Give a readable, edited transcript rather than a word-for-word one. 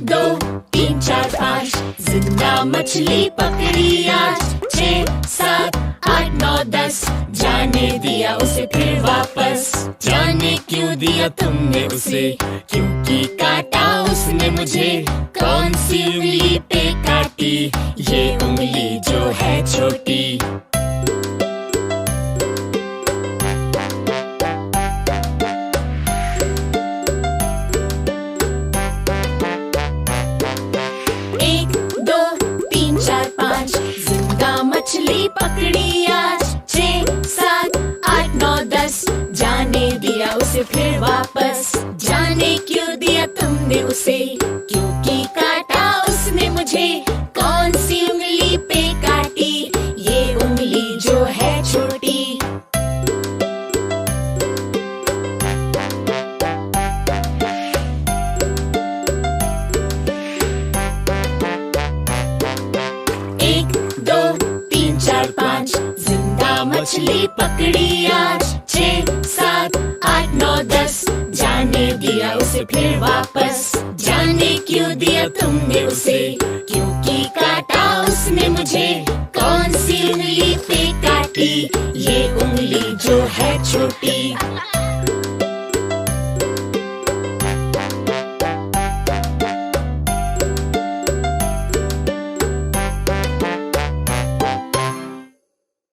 दो तीन चार पाँच, जिंदा मछली पकड़ी आज। 6 7 8 9 10, जाने दिया उसे फिर वापस। जाने क्यों दिया तुमने उसे, क्योंकि काटा उसने मुझे। कौन सी उंगली पे काटी, ये उंगली जो है छोटी। मछली पकड़ी आज। 6 7 8 9 10, जाने दिया उसे फिर वापस। जाने क्यों दिया तुमने उसे, क्योंकि काटा उसने मुझे। कौन सी उंगली पे काटी, ये उंगली जो है छोटी। मछली पकड़ी आज। 6 7 8 9 10, जाने दिया उसे फिर वापस। जाने क्यों दिया तुमने उसे, क्योंकि काटा उसने मुझे। कौन सी उंगली पे काटी, ये उंगली जो है छोटी।